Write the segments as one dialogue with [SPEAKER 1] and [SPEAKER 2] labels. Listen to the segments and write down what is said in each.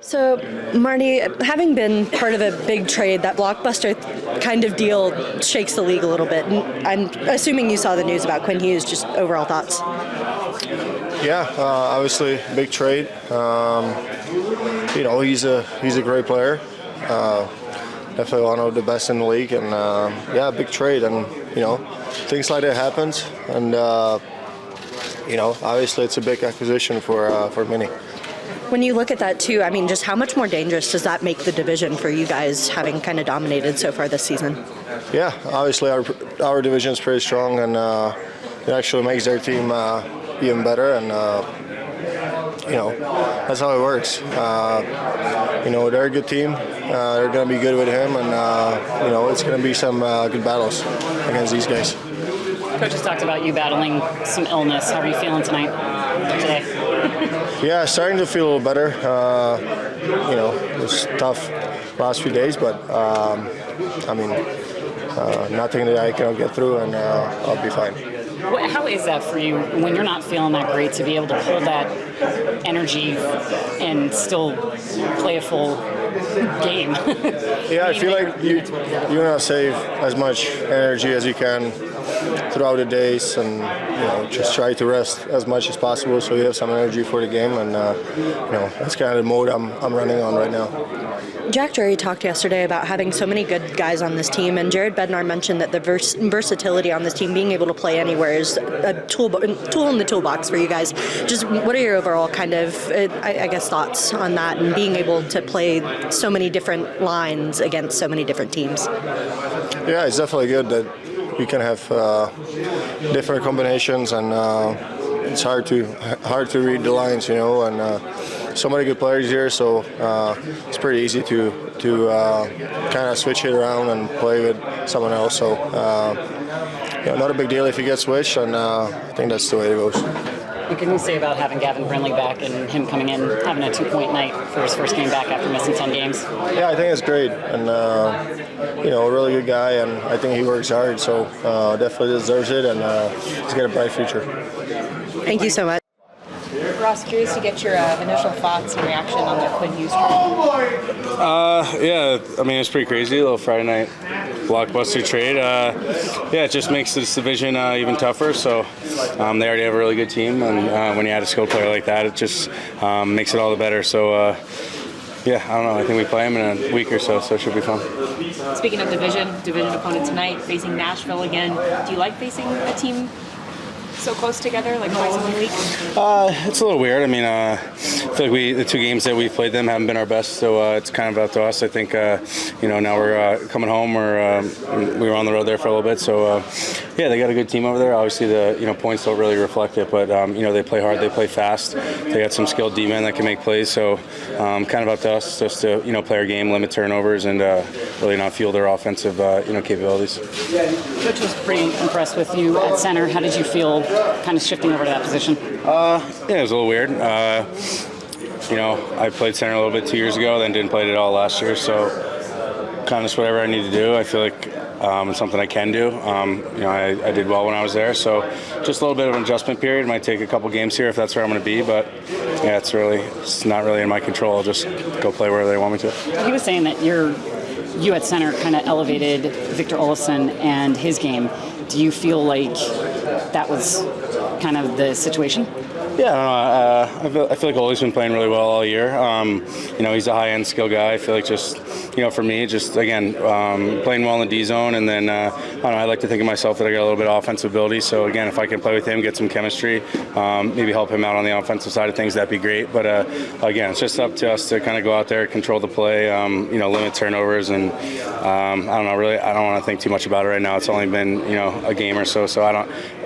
[SPEAKER 1] So, Marty, having been part of a big trade, that blockbuster kind of deal shakes the league a little bit. And I'm assuming you saw the news about Quinn Hughes. Just overall thoughts?
[SPEAKER 2] Yeah, obviously big trade. He's a great player. Definitely one of the best in the league, and big trade. And things like that happens. And obviously it's a big acquisition for many.
[SPEAKER 1] When you look at that too, I mean, just how much more dangerous does that make the division for you guys, having kind of dominated so far this season?
[SPEAKER 2] Yeah, obviously our division is pretty strong, and it actually makes their team even better. And that's how it works. They're a good team. They're going to be good with him, and it's going to be some good battles against these guys.
[SPEAKER 3] Coach has talked about you battling some illness. How are you feeling today?
[SPEAKER 2] Yeah, starting to feel a little better. It was tough last few days, but nothing that I cannot get through, and I'll be fine.
[SPEAKER 3] How is that for you when you're not feeling that great to be able to pull that energy and still play a full game?
[SPEAKER 2] Yeah, I feel like you want to save as much energy as you can throughout the days, and just try to rest as much as possible so you have some energy for the game. And that's kind of the mode I'm running on right now.
[SPEAKER 1] Jack Drury talked yesterday about having so many good guys on this team, and Jared Bednar mentioned that the versatility on this team, being able to play anywhere, is a tool in the toolbox for you guys. Just what are your overall kind of, thoughts on that, and being able to play so many different lines against so many different teams?
[SPEAKER 2] Yeah, it's definitely good that you can have different combinations, and it's hard to read the lines, and so many good players here, so it's pretty easy to kind of switch it around and play with someone else. So not a big deal if you get switched, and I think that's the way it goes.
[SPEAKER 3] What can you say about having Gavin Brindley back and him coming in, having a 2-point night for his first game back after missing 10 games?
[SPEAKER 2] Yeah, I think it's great, and a really good guy, and I think he works hard, so definitely deserves it, and he's got a bright future.
[SPEAKER 1] Thank you so much.
[SPEAKER 4] Ross, curious to get your initial thoughts and reaction on the Quinn Hughes trade.
[SPEAKER 5] It's pretty crazy, a little Friday night blockbuster trade. It just makes this division even tougher. So they already have a really good team, and when you add a skilled player like that, it just makes it all the better. So I don't know. I think we play them in a week or so it should be fun.
[SPEAKER 4] Speaking of division opponent tonight, facing Nashville again. Do you like facing a team so close together, like twice in 1 week?
[SPEAKER 5] It's a little weird. I feel like the two games that we've played them haven't been our best, so it's kind of up to us. I think, now we're coming home. We were on the road there for a little bit, so they got a good team over there. Obviously, the points don't really reflect it, but they play hard, they play fast. They got some skilled D-men that can make plays, so kind of up to us just to play our game, limit turnovers, and really not fuel their offensive capabilities.
[SPEAKER 3] Coach was pretty impressed with you at center. How did you feel kind of shifting over to that position?
[SPEAKER 5] It was a little weird. I played center a little bit 2 years ago, then didn't play it at all last year, so kind of just whatever I need to do. I feel like it's something I can do. I did well when I was there, so just a little bit of an adjustment period. It might take a couple games here if that's where I'm going to be, but it's not really in my control. I'll just go play wherever they want me to.
[SPEAKER 3] He was saying that you at center kind of elevated Victor Olofsson and his game. Do you feel like that was kind of the situation?
[SPEAKER 5] Yeah, I don't know. I feel like Ole's been playing really well all year. He's a high-end skill guy. I feel like just, for me, just, again, playing well in the D zone. And then, I like to think of myself that I got a little bit of offensive ability. So, again, if I can play with him, get some chemistry, maybe help him out on the offensive side of things, that'd be great. But, again, it's just up to us to kind of go out there, control the play, limit turnovers. And, I don't know, really, I don't want to think too much about it right now. It's only been, a game or so. So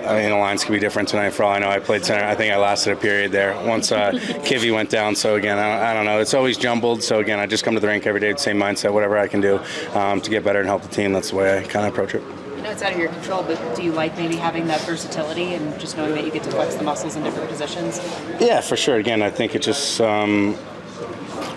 [SPEAKER 5] the lines could be different tonight for all I know. I played center. I think I lasted a period there once Kivy went down. So, again, I don't know. It's always jumbled. So, again, I just come to the rink every day with the same mindset, whatever I can do to get better and help the team. That's the way I kind of approach it.
[SPEAKER 4] I know it's out of your control, but do you like maybe having that versatility and just knowing that you get to flex the muscles in different positions?
[SPEAKER 5] Yeah, for sure. Again, I think it just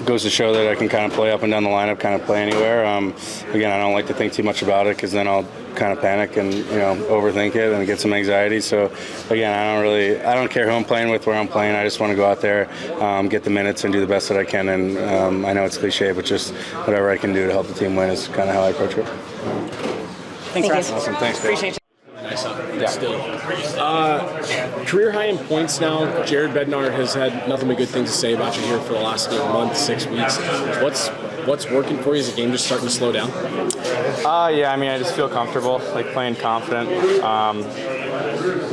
[SPEAKER 5] goes to show that I can kind of play up and down the lineup, kind of play anywhere. Again, I don't like to think too much about it because then I'll kind of panic and overthink it and get some anxiety. So again, I don't care who I'm playing with, where I'm playing. I just want to go out there, get the minutes, and do the best that I can. And I know it's cliche, but just whatever I can do to help the team win is kind of how I approach it.
[SPEAKER 3] Thanks, Russ.
[SPEAKER 5] Awesome, thanks.
[SPEAKER 3] Appreciate you.
[SPEAKER 6] Career high in points now. Jared Bednar has had nothing but good things to say about you here for the last month, 6 weeks. What's working for you? Is the game just starting to slow down?
[SPEAKER 5] Yeah, I mean, I just feel comfortable, like playing confident.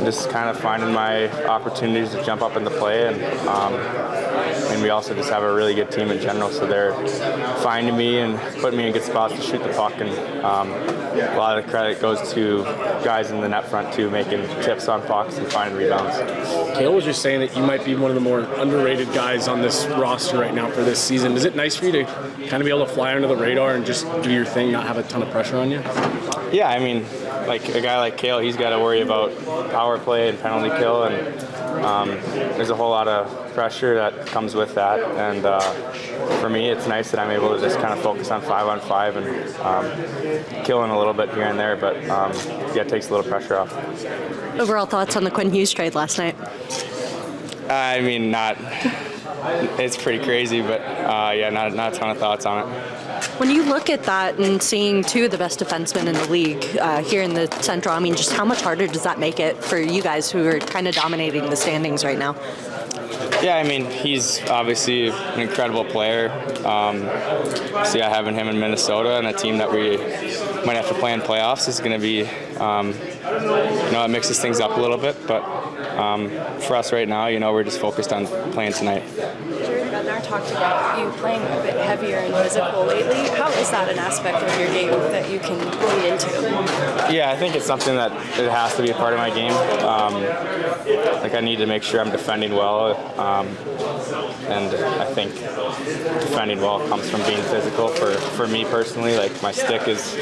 [SPEAKER 5] Just kind of finding my opportunities to jump up into play, and we also just have a really good team in general, so they're finding me and putting me in good spots to shoot the puck, and a lot of the credit goes to guys in the net front too, making tips on pucks and finding rebounds.
[SPEAKER 6] Cale was just saying that you might be one of the more underrated guys on this roster right now for this season. Is it nice for you to kind of be able to fly under the radar and just do your thing, not have a ton of pressure on you?
[SPEAKER 5] Yeah, I mean, like a guy like Cale, he's got to worry about power play and penalty kill, and there's a whole lot of pressure that comes with that. And for me, it's nice that I'm able to just kind of focus on 5-on-5 and killing a little bit here and there. But yeah, it takes a little pressure off.
[SPEAKER 1] Overall thoughts on the Quinn Hughes trade last night?
[SPEAKER 5] I mean, it's pretty crazy, but yeah, not a ton of thoughts on it.
[SPEAKER 1] When you look at that and seeing two of the best defensemen in the league here in the Central, I mean, just how much harder does that make it for you guys who are kind of dominating the standings right now?
[SPEAKER 5] Yeah, I mean, he's obviously an incredible player. So yeah, having him in Minnesota and a team that we might have to play in playoffs is going to be, it mixes things up a little bit. But for us right now, we're just focused on playing tonight.
[SPEAKER 7] Jared Bednar talked about you playing a bit heavier and physical lately. How is that an aspect of your game that you can lean into?
[SPEAKER 5] Yeah, I think it's something that it has to be a part of my game. I need to make sure I'm defending well, and I think defending well comes from being physical. For me personally, like my stick is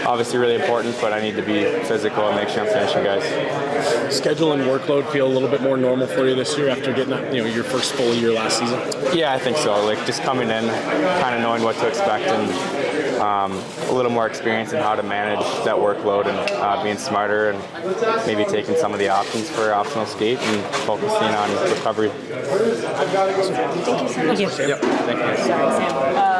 [SPEAKER 5] obviously really important, but I need to be physical and make sure I'm finishing guys.
[SPEAKER 6] Schedule and workload feel a little bit more normal for you this year after getting that, your first full year last season?
[SPEAKER 5] Yeah, I think so. Like just coming in, kind of knowing what to expect, and a little more experience in how to manage that workload, and being smarter, and maybe taking some of the options for optional skate and focusing on recovery.
[SPEAKER 7] Thank you so much.
[SPEAKER 5] Yep. Thank you.
[SPEAKER 4] Sorry, Sam.